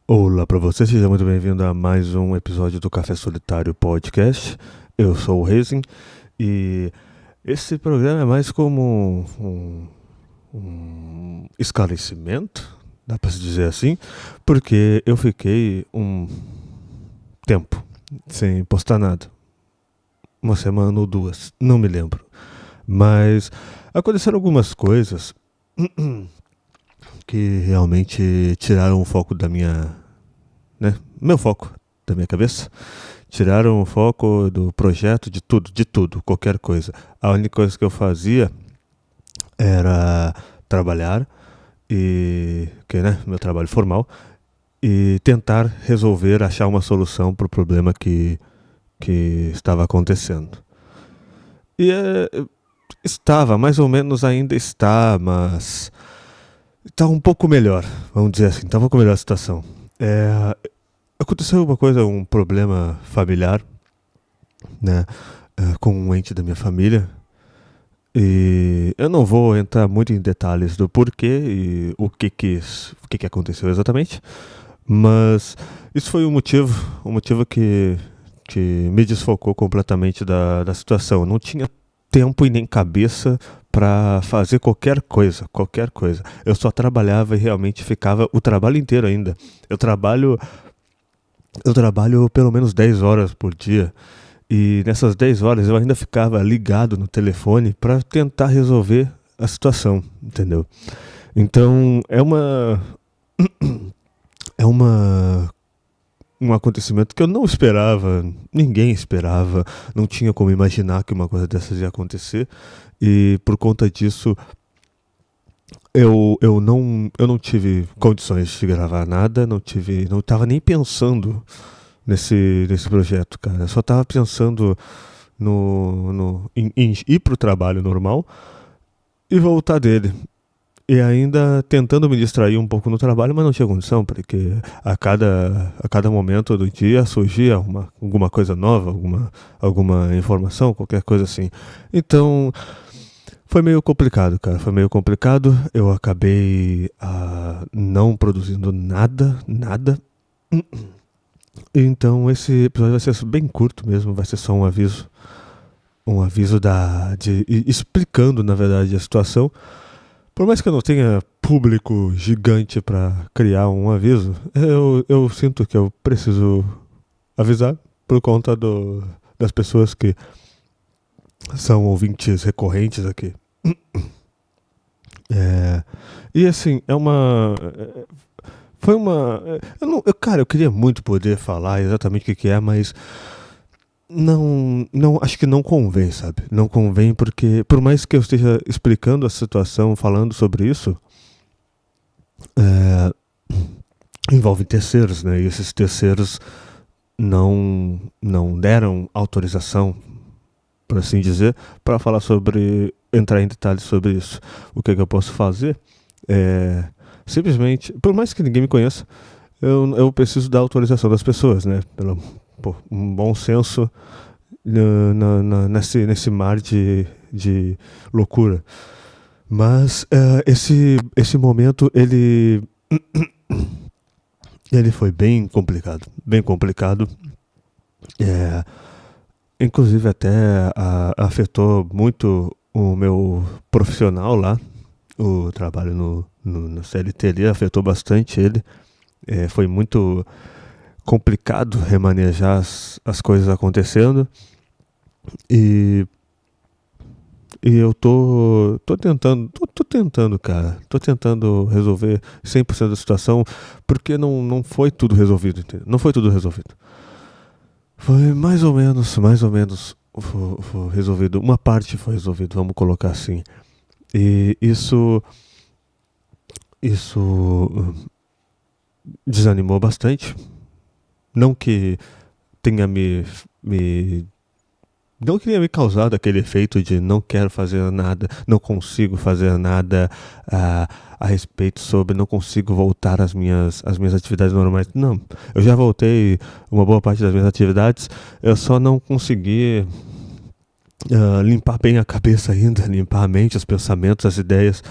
Olá para você, seja muito bem-vindo a mais um episódio do Café Solitário Podcast. Eu sou o Rezin e esse programa é mais como um esclarecimento, dá para se dizer assim, porque eu fiquei um tempo sem postar nada, uma semana ou duas, não me lembro, mas aconteceram algumas coisas que realmente tiraram o foco da minha, né, meu foco da minha cabeça. Tiraram o foco do projeto, de tudo, qualquer coisa. A única coisa que eu fazia era trabalhar meu trabalho formal, e tentar resolver, achar uma solução para o problema que estava acontecendo. E estava, mais ou menos ainda está, mas está um pouco melhor, vamos dizer assim, está um pouco melhor a situação. Aconteceu uma coisa, um problema familiar, né, com um ente da minha família. E eu não vou entrar muito em detalhes do porquê e o que aconteceu exatamente, mas isso foi um motivo que me desfocou completamente da situação. Eu não tinha tempo e nem cabeça para fazer qualquer coisa, qualquer coisa. Eu só trabalhava e realmente ficava o trabalho inteiro ainda. Eu trabalho, eu trabalho pelo menos 10 horas por dia. E nessas 10 horas eu ainda ficava ligado no telefone para tentar resolver a situação, entendeu? Então é um acontecimento que eu não esperava, ninguém esperava, não tinha como imaginar que uma coisa dessas ia acontecer. E por conta disso eu não tive condições de gravar nada, não estava nem pensando nesse projeto, cara. Eu só estava pensando em ir pro trabalho normal e voltar dele. E ainda tentando me distrair um pouco no trabalho, mas não tinha condição, porque a cada momento do dia surgia alguma coisa nova, alguma informação, qualquer coisa assim. Então, foi meio complicado, cara. Foi meio complicado. Eu acabei não produzindo nada, nada. Então, esse episódio vai ser bem curto mesmo, vai ser só um aviso explicando, na verdade, a situação. Por mais que eu não tenha público gigante para criar um aviso, eu sinto que eu preciso avisar por conta das pessoas que são ouvintes recorrentes aqui. É, e assim, foi uma. Cara, eu queria muito poder falar exatamente o que é, mas não, acho que não convém, sabe? Não convém porque, por mais que eu esteja explicando a situação, falando sobre isso, é, envolve terceiros, né? E esses terceiros não deram autorização, por assim dizer, para falar entrar em detalhes sobre isso. O que eu posso fazer é simplesmente, por mais que ninguém me conheça, eu preciso da autorização das pessoas, né? Pelo um bom senso nesse mar de loucura. Mas esse momento, ele foi bem complicado. Bem complicado. É, inclusive até afetou muito o meu profissional lá. O trabalho no CLT ali afetou bastante ele. Foi muito complicado remanejar as coisas acontecendo. E eu tô tentando, cara. Tô tentando resolver 100% da situação, porque não foi tudo resolvido, entendeu? Não foi tudo resolvido. Foi mais ou menos foi resolvido. Uma parte foi resolvido, vamos colocar assim. E isso desanimou bastante. Não que tenha me não queria me causar aquele efeito de não quero fazer nada, não consigo fazer nada a respeito sobre, não consigo voltar às minhas atividades normais. Não, eu já voltei uma boa parte das minhas atividades, eu só não consegui limpar bem a cabeça ainda, limpar a mente, os pensamentos, as ideias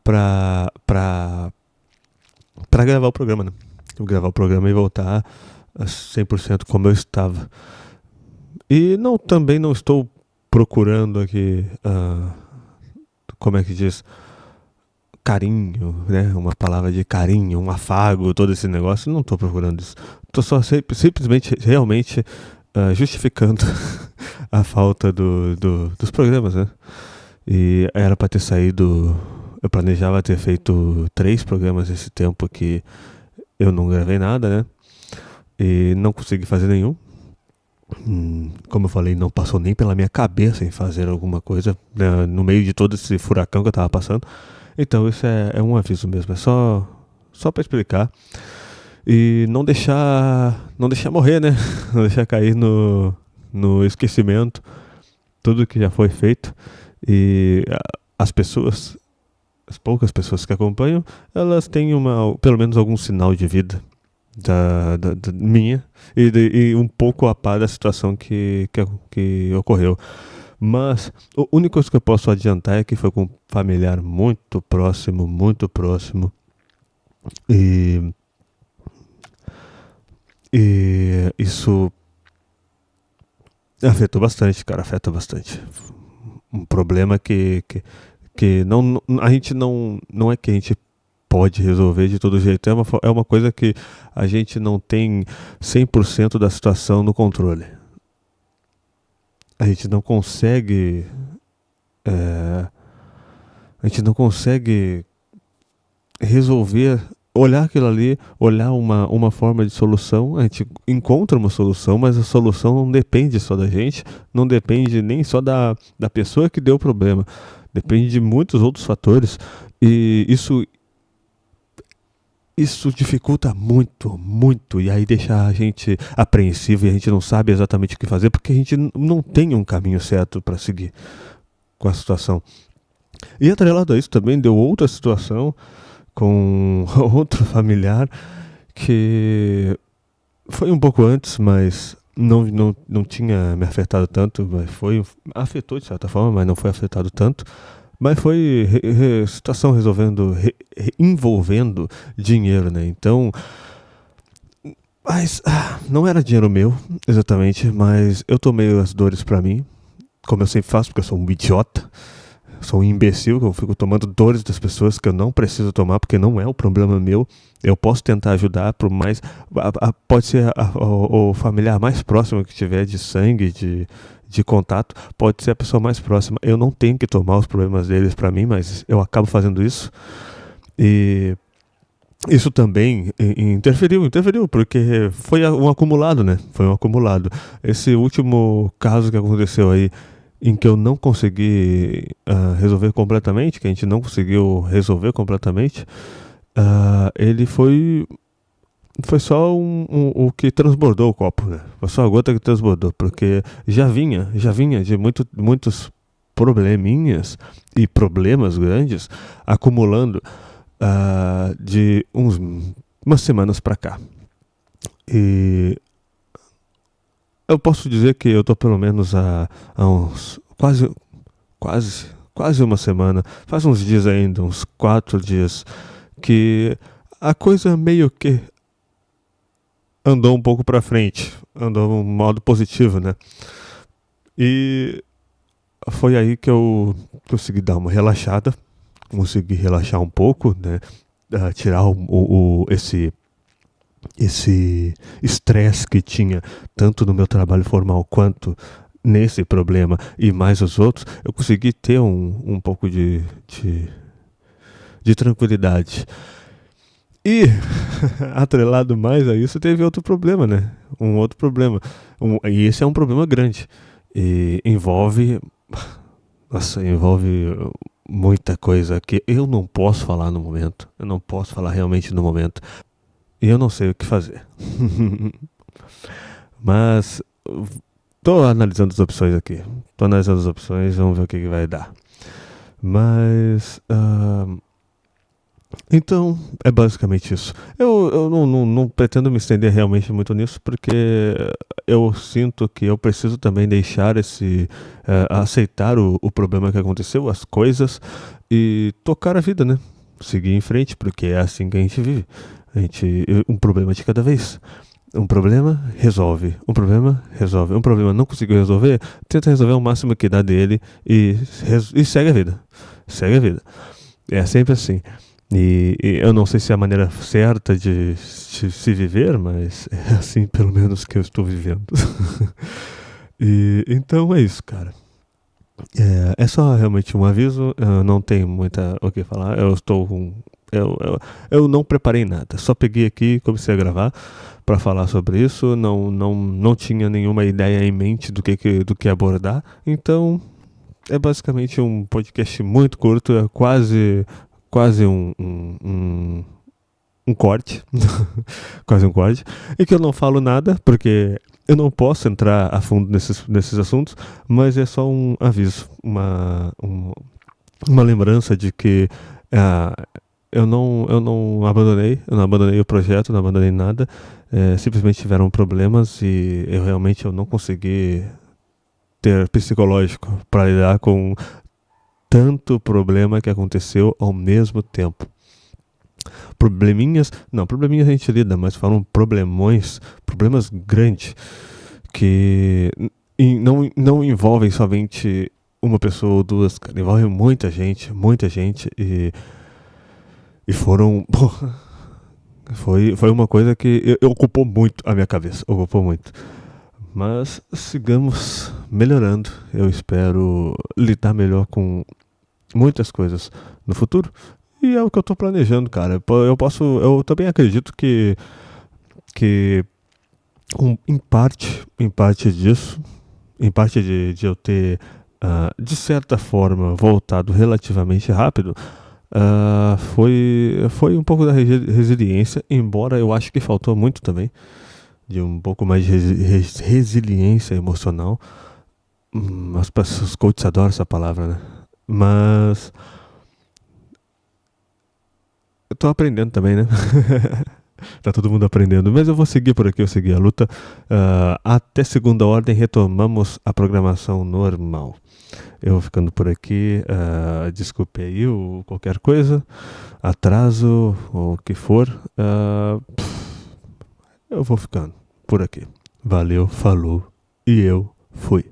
para gravar o programa, né? gravar o programa e voltar a 100% como eu estava. E também não estou procurando aqui, como é que diz, carinho, né? Uma palavra de carinho, um afago, todo esse negócio. Não estou procurando isso. Estou só simplesmente, realmente justificando a falta dos programas, né? E era para ter saído. Eu planejava ter feito 3 programas esse tempo que eu não gravei nada, né? E não consegui fazer nenhum. Como eu falei, não passou nem pela minha cabeça em fazer alguma coisa, né, no meio de todo esse furacão que eu tava passando. Então isso é um aviso mesmo, é só para explicar. E não deixar morrer, né? Não deixar cair no esquecimento tudo que já foi feito. E as pessoas, as poucas pessoas que acompanham, elas têm pelo menos algum sinal de vida da minha e um pouco a par da situação que ocorreu. Mas a única coisa que eu posso adiantar é que foi com um familiar muito próximo, muito próximo. E, e isso afetou bastante, cara, afeta bastante. Um problema que a gente não é que a gente pode resolver de todo jeito. É uma coisa que a gente não tem 100% da situação no controle. A gente não consegue. A gente não consegue resolver, olhar aquilo ali, olhar uma forma de solução. A gente encontra uma solução, mas a solução não depende só da gente, não depende nem só da pessoa que deu o problema. Depende de muitos outros fatores. E isso dificulta muito, muito, e aí deixa a gente apreensivo e a gente não sabe exatamente o que fazer, porque a gente não tem um caminho certo para seguir com a situação. E atrelado a isso também deu outra situação com outro familiar que foi um pouco antes, mas não tinha me afetado tanto, mas afetou de certa forma, mas não foi afetado tanto. Mas foi situação envolvendo dinheiro, né? Então, mas não era dinheiro meu, exatamente, mas eu tomei as dores pra mim, como eu sempre faço, porque eu sou um idiota, sou um imbecil, que eu fico tomando dores das pessoas que eu não preciso tomar, porque não é o problema meu. Eu posso tentar ajudar, por mais. Pode ser o familiar mais próximo que tiver de sangue, de contato, pode ser a pessoa mais próxima. Eu não tenho que tomar os problemas deles pra mim, mas eu acabo fazendo isso. E isso também interferiu, porque foi um acumulado, né? Foi um acumulado. Esse último caso que aconteceu aí, em que eu não consegui resolver completamente, que a gente não conseguiu resolver completamente, ele foi só o que transbordou o copo, né? Foi só a gota que transbordou, porque já vinha de muitos probleminhas e problemas grandes acumulando de umas semanas pra cá. E eu posso dizer que eu tô pelo menos há uns quase uma semana, faz uns dias ainda, uns 4 dias, que a coisa meio que andou um pouco pra frente, andou um modo positivo, né? E foi aí que eu consegui dar uma relaxada, consegui relaxar um pouco, né? Tirar esse estresse que tinha tanto no meu trabalho formal quanto nesse problema e mais os outros. Eu consegui ter um pouco de tranquilidade. E, atrelado mais a isso, teve outro problema, né? Um outro problema. E esse é um problema grande. E envolve muita coisa que eu não posso falar no momento. Eu não posso falar realmente no momento. E eu não sei o que fazer. Mas tô analisando as opções aqui. Vamos ver o que vai dar. Mas então, é basicamente isso. Eu não pretendo me estender realmente muito nisso, porque eu sinto que eu preciso também deixar aceitar o problema que aconteceu, as coisas, e tocar a vida, né? seguir em frente, porque é assim que a gente vive. Um problema de cada vez. Um problema, resolve. Um problema, resolve. Um problema não conseguiu resolver, tenta resolver o máximo que dá dele e segue a vida. Segue a vida. É sempre assim. E eu não sei se é a maneira certa de se viver, mas é assim pelo menos que eu estou vivendo. Então é isso, cara. É só realmente um aviso, eu não tenho muita o que falar, eu estou com. Eu não preparei nada, só peguei aqui e comecei a gravar para falar sobre isso, não tinha nenhuma ideia em mente do que abordar, então é basicamente um podcast muito curto, é quase um corte, quase um corte, e que eu não falo nada, porque eu não posso entrar a fundo nesses assuntos, mas é só um aviso, uma lembrança de que ah, eu não abandonei o projeto, não abandonei nada, simplesmente tiveram problemas e eu não consegui ter psicológico para lidar com tanto problema que aconteceu ao mesmo tempo. Probleminhas, não, probleminhas a gente lida, mas foram problemas grandes que não envolvem somente uma pessoa ou duas, cara, envolvem muita gente e foram, porra, foi uma coisa que ocupou muito a minha cabeça, ocupou muito. Mas sigamos melhorando. Eu espero lidar melhor com muitas coisas no futuro. E é o que eu tô planejando, cara. Eu também acredito que em parte disso, em parte de eu ter, de certa forma, voltado relativamente rápido, foi um pouco da resiliência, embora eu acho que faltou muito também, de um pouco mais de resiliência emocional. Os coaches adoram essa palavra, né? Mas eu tô aprendendo também, né? Tá todo mundo aprendendo. Mas eu vou seguir por aqui, eu segui a luta. Até segunda ordem, retomamos a programação normal. Eu vou ficando por aqui. Desculpe aí qualquer coisa, atraso ou o que for. Eu vou ficando por aqui. Valeu, falou e eu fui.